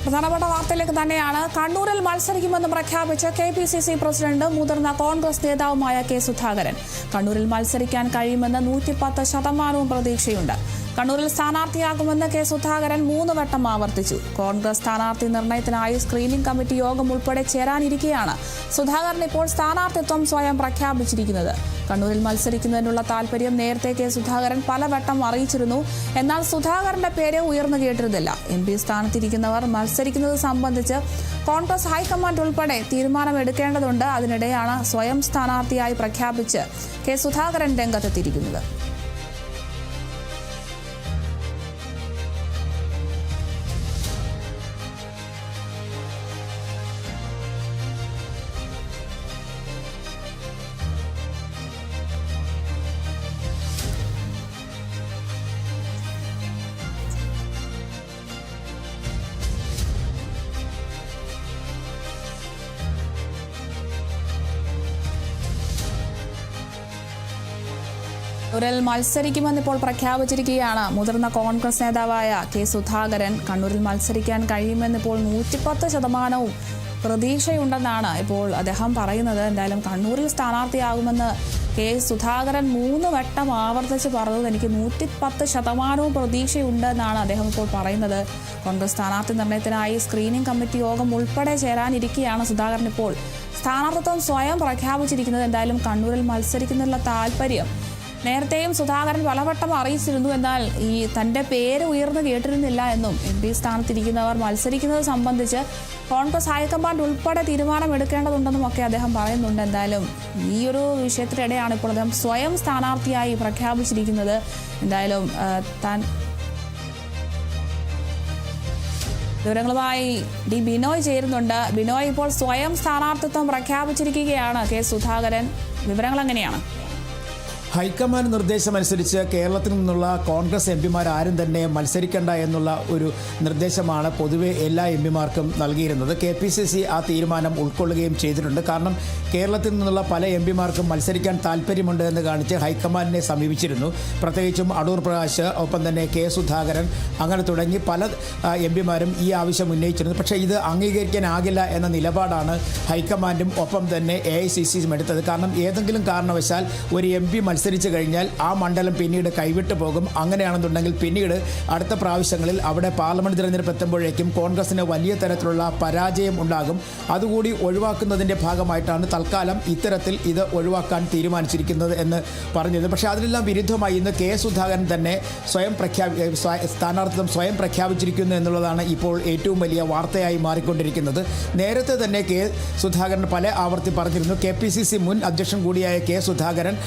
പ്രധാനപ്പെട്ട വാർത്തയിലേക്ക് തന്നെയാണ്. കണ്ണൂരിൽ മത്സരിക്കുമെന്ന് പ്രഖ്യാപിച്ച KPCC പ്രസിഡന്റ് മുതിർന്ന കോൺഗ്രസ് നേതാവുമായ കെ സുധാകരൻ കണ്ണൂരിൽ മത്സരിക്കാൻ കഴിയുമെന്ന് 110% പ്രതീക്ഷയുണ്ട്. കണ്ണൂരിൽ സ്ഥാനാർത്ഥിയാകുമെന്ന് കെ സുധാകരൻ 3 വട്ടം ആവർത്തിച്ചു. കോൺഗ്രസ് സ്ഥാനാർത്ഥി നിർണയത്തിനായി സ്ക്രീനിംഗ് കമ്മിറ്റി യോഗം ഉൾപ്പെടെ ചേരാനിരിക്കെയാണ് സുധാകരൻ ഇപ്പോൾ സ്ഥാനാർത്ഥിത്വം സ്വയം പ്രഖ്യാപിച്ചിരിക്കുന്നത്. കണ്ണൂരിൽ മത്സരിക്കുന്നതിനുള്ള താൽപര്യം നേരത്തെ കെ സുധാകരൻ പലവട്ടം അറിയിച്ചിരുന്നു. എന്നാൽ സുധാകരന്റെ പേര് ഉയർന്നു കേട്ടിരുന്നില്ല. MP സ്ഥാനത്തിരിക്കുന്നവർ മത്സരിക്കുന്നത് സംബന്ധിച്ച് കോൺഗ്രസ് ഹൈക്കമാൻഡ് ഉൾപ്പെടെ തീരുമാനമെടുക്കേണ്ടതുണ്ട്. അതിനിടെയാണ് സ്വയം സ്ഥാനാർത്ഥിയായി പ്രഖ്യാപിച്ച് കെ സുധാകരൻ രംഗത്തെത്തിയിരിക്കുന്നത്. കണ്ണൂരിൽ മത്സരിക്കുമെന്ന് ഇപ്പോൾ പ്രഖ്യാപിച്ചിരിക്കുകയാണ് മുതിർന്ന കോൺഗ്രസ് നേതാവായ കെ സുധാകരൻ. കണ്ണൂരിൽ മത്സരിക്കാൻ കഴിയുമെന്നിപ്പോൾ 110% പ്രതീക്ഷയുണ്ടെന്നാണ് ഇപ്പോൾ അദ്ദേഹം പറയുന്നത്. എന്തായാലും കണ്ണൂരിൽ സ്ഥാനാർത്ഥിയാകുമെന്ന് കെ സുധാകരൻ 3 വട്ടം ആവർത്തിച്ച് പറഞ്ഞത് എനിക്ക് 110% പ്രതീക്ഷയുണ്ടെന്നാണ് അദ്ദേഹം ഇപ്പോൾ പറയുന്നത്. കോൺഗ്രസ് സ്ഥാനാർത്ഥി നിർണയത്തിനായി സ്ക്രീനിംഗ് കമ്മിറ്റി യോഗം ഉൾപ്പെടെ ചേരാനിരിക്കെയാണ് സുധാകരൻ ഇപ്പോൾ സ്ഥാനാർത്ഥിത്വം സ്വയം പ്രഖ്യാപിച്ചിരിക്കുന്നത്. എന്തായാലും കണ്ണൂരിൽ മത്സരിക്കുന്നതിനുള്ള താല്പര്യം നേരത്തെയും സുധാകരൻ പലവട്ടം അറിയിച്ചിരുന്നു. എന്നാൽ തന്റെ പേര് ഉയർന്നു കേട്ടിരുന്നില്ല എന്നും MP സ്ഥാനത്തിരിക്കുന്നവർ മത്സരിക്കുന്നത് സംബന്ധിച്ച് കോൺഗ്രസ് ഹൈക്കമാൻഡ് ഉൾപ്പെടെ തീരുമാനമെടുക്കേണ്ടതുണ്ടെന്നും ഒക്കെ അദ്ദേഹം പറയുന്നുണ്ട്. എന്തായാലും ഈ ഒരു വിഷയത്തിനിടെയാണ് ഇപ്പോൾ അദ്ദേഹം സ്വയം സ്ഥാനാർത്ഥിയായി പ്രഖ്യാപിച്ചിരിക്കുന്നത്. എന്തായാലും വിവരങ്ങളുമായി ബിനോയ് ചേരുന്നുണ്ട്. ബിനോയ്, ഇപ്പോൾ സ്വയം സ്ഥാനാർത്ഥിത്വം പ്രഖ്യാപിച്ചിരിക്കുകയാണ് കെ സുധാകരൻ. വിവരങ്ങൾ എങ്ങനെയാണ്? ഹൈക്കമാൻഡ് നിർദ്ദേശമനുസരിച്ച് കേരളത്തിൽ നിന്നുള്ള കോൺഗ്രസ് MP-മാർ ആരും തന്നെ മത്സരിക്കേണ്ട എന്നുള്ള ഒരു നിർദ്ദേശമാണ് പൊതുവെ എല്ലാ MP-മാർക്കും നൽകിയിരുന്നത്. KPCC ആ തീരുമാനം ഉൾക്കൊള്ളുകയും ചെയ്തിട്ടുണ്ട്. കാരണം കേരളത്തിൽ നിന്നുള്ള പല MP-മാർക്കും മത്സരിക്കാൻ താല്പര്യമുണ്ട് എന്ന് കാണിച്ച് ഹൈക്കമാൻഡിനെ സമീപിച്ചിരുന്നു. പ്രത്യേകിച്ചും അടൂർ പ്രകാശ്, ഒപ്പം തന്നെ കെ സുധാകരൻ, അങ്ങനെ തുടങ്ങി പല MP-മാരും ഈ ആവശ്യം ഉന്നയിച്ചിരുന്നു. പക്ഷേ ഇത് അംഗീകരിക്കാനാകില്ല എന്ന നിലപാടാണ് ഹൈക്കമാൻഡും ഒപ്പം തന്നെ AICCയും എടുത്തത്. കാരണം ഏതെങ്കിലും കാരണവശാൽ ഒരു MP മത്സരിച്ചു കഴിഞ്ഞാൽ ആ മണ്ഡലം പിന്നീട് കൈവിട്ടു പോകും. അങ്ങനെയാണെന്നുണ്ടെങ്കിൽ പിന്നീട് അടുത്ത പ്രാവശ്യങ്ങളിൽ അവിടെ പാർലമെന്റ് തിരഞ്ഞെടുപ്പ് എത്തുമ്പോഴേക്കും കോൺഗ്രസിന് വലിയ തരത്തിലുള്ള പരാജയം ഉണ്ടാകും. അതുകൂടി ഒഴിവാക്കുന്നതിൻ്റെ ഭാഗമായിട്ടാണ് തൽക്കാലം ഇത്തരത്തിൽ ഇത് ഒഴിവാക്കാൻ തീരുമാനിച്ചിരിക്കുന്നത് എന്ന് പറഞ്ഞത്. പക്ഷേ അതിനെല്ലാം വിരുദ്ധമായി ഇന്ന് കെ സുധാകരൻ തന്നെ സ്ഥാനാർത്ഥിത്വം സ്വയം പ്രഖ്യാപിച്ചിരിക്കുന്നു എന്നുള്ളതാണ് ഇപ്പോൾ ഏറ്റവും വലിയ വാർത്തയായി മാറിക്കൊണ്ടിരിക്കുന്നത്. നേരത്തെ തന്നെ കെ സുധാകരൻ പല ആവർത്തി പറഞ്ഞിരുന്നു. KPCC മുൻ അധ്യക്ഷൻ കൂടിയായ കെ സുധാകരൻ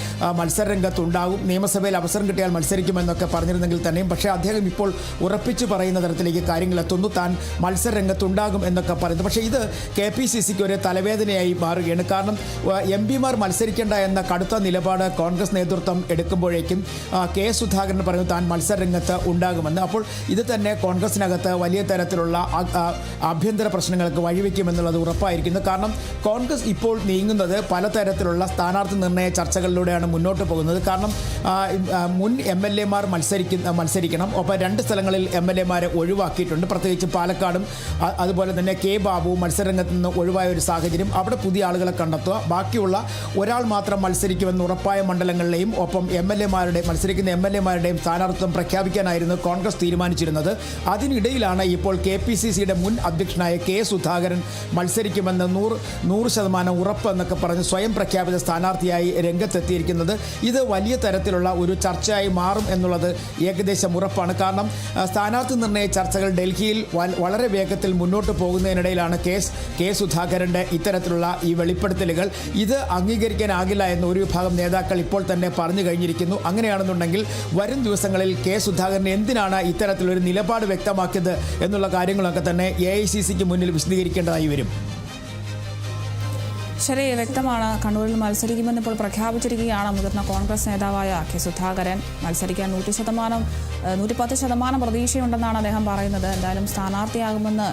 മത്സരരംഗത്തുണ്ടാകും, നിയമസഭയിൽ അവസരം കിട്ടിയാൽ മത്സരിക്കുമെന്നൊക്കെ പറഞ്ഞിരുന്നെങ്കിൽ തന്നെയും പക്ഷേ അദ്ദേഹം ഇപ്പോൾ ഉറപ്പിച്ചു പറയുന്ന തരത്തിലേക്ക് കാര്യങ്ങൾ എത്തുന്നു. താൻ മത്സരരംഗത്തുണ്ടാകും എന്നൊക്കെ പറയുന്നു. പക്ഷേ ഇത് KPCCക്ക് ഒരു തലവേദനയായി മാറുകയാണ്. കാരണം MP-മാർ മത്സരിക്കേണ്ട എന്ന കടുത്ത നിലപാട് കോൺഗ്രസ് നേതൃത്വം എടുക്കുമ്പോഴേക്കും കെ സുധാകരൻ പറഞ്ഞു താൻ മത്സരരംഗത്ത് ഉണ്ടാകുമെന്ന്. അപ്പോൾ ഇത് തന്നെ കോൺഗ്രസിനകത്ത് വലിയ തരത്തിലുള്ള ആഭ്യന്തര പ്രശ്നങ്ങൾക്ക് വഴിവെക്കുമെന്നുള്ളത് ഉറപ്പായിരിക്കുന്നു. കാരണം കോൺഗ്രസ് ഇപ്പോൾ നീങ്ങുന്നത് പലതരത്തിലുള്ള സ്ഥാനാർത്ഥി നിർണയ ചർച്ചകളിലൂടെയാണ് മുന്നോട്ട് പോകുന്നത്. കാരണം മുൻ MLA-മാർ മത്സരിക്കണം. ഒപ്പം 2 സ്ഥലങ്ങളിൽ MLA-മാരെ ഒഴിവാക്കിയിട്ടുണ്ട്. പ്രത്യേകിച്ച് പാലക്കാടും അതുപോലെ തന്നെ കെ ബാബു മത്സരരംഗത്ത് നിന്ന് ഒഴിവായ ഒരു സാഹചര്യം. അവിടെ പുതിയ ആളുകളെ കണ്ടെത്തുക, ബാക്കിയുള്ള ഒരാൾ മാത്രം മത്സരിക്കുമെന്ന് ഉറപ്പായ മണ്ഡലങ്ങളിലെയും ഒപ്പം മത്സരിക്കുന്ന MLA-മാരുടെയും സ്ഥാനാർത്ഥിത്വം പ്രഖ്യാപിക്കാനായിരുന്നു കോൺഗ്രസ് തീരുമാനിച്ചിരുന്നത്. അതിനിടയിലാണ് ഇപ്പോൾ KPCCയുടെ മുൻ അധ്യക്ഷനായ കെ സുധാകരൻ മത്സരിക്കുമെന്ന് 100% ഉറപ്പ് എന്നൊക്കെ പറഞ്ഞ് സ്വയം പ്രഖ്യാപിത സ്ഥാനാർത്ഥിയായി രംഗത്തെത്തിയിരിക്കുന്നത്. ഇത് വലിയ തരത്തിലുള്ള ഒരു ചർച്ചയായി മാറും എന്നുള്ളത് ഏകദേശം ഉറപ്പാണ്. കാരണം സ്ഥാനാർത്ഥി നിർണയ ചർച്ചകൾ ഡൽഹിയിൽ വളരെ വേഗത്തിൽ മുന്നോട്ട് പോകുന്നതിനിടയിലാണ് കെ സുധാകരൻ്റെ ഇത്തരത്തിലുള്ള ഈ വെളിപ്പെടുത്തലുകൾ. ഇത് അംഗീകരിക്കാനാകില്ല എന്ന് ഒരു വിഭാഗം നേതാക്കൾ ഇപ്പോൾ തന്നെ പറഞ്ഞു കഴിഞ്ഞിരിക്കുന്നു. അങ്ങനെയാണെന്നുണ്ടെങ്കിൽ വരും ദിവസങ്ങളിൽ കെ സുധാകരൻ എന്തിനാണ് ഇത്തരത്തിലൊരു നിലപാട് വ്യക്തമാക്കിയത് എന്നുള്ള കാര്യങ്ങളൊക്കെ തന്നെ AICCക്ക് മുന്നിൽ വിശദീകരിക്കേണ്ടതായി വരും. ശരി, വ്യക്തമാണ്. കണ്ണൂരിൽ മത്സരിക്കുമെന്ന് ഇപ്പോൾ പ്രഖ്യാപിച്ചിരിക്കുകയാണ് മുതിർന്ന കോൺഗ്രസ് നേതാവായ കെ സുധാകരൻ. മത്സരിക്കാൻ 110% പ്രതീക്ഷയുണ്ടെന്നാണ് അദ്ദേഹം പറയുന്നത്. എന്തായാലും സ്ഥാനാർത്ഥിയാകുമെന്ന്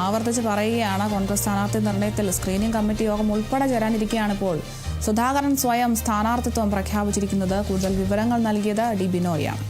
ആവർത്തിച്ച് പറയുകയാണ്. കോൺഗ്രസ് സ്ഥാനാർത്ഥി നിർണയത്തിൽ സ്ക്രീനിംഗ് കമ്മിറ്റി യോഗം ഉൾപ്പെടെ ചേരാനിരിക്കുകയാണ് ഇപ്പോൾ സുധാകരൻ സ്വയം സ്ഥാനാർത്ഥിത്വം പ്രഖ്യാപിച്ചിരിക്കുന്നത്. കൂടുതൽ വിവരങ്ങൾ നൽകിയത് ബിനോയാണ്.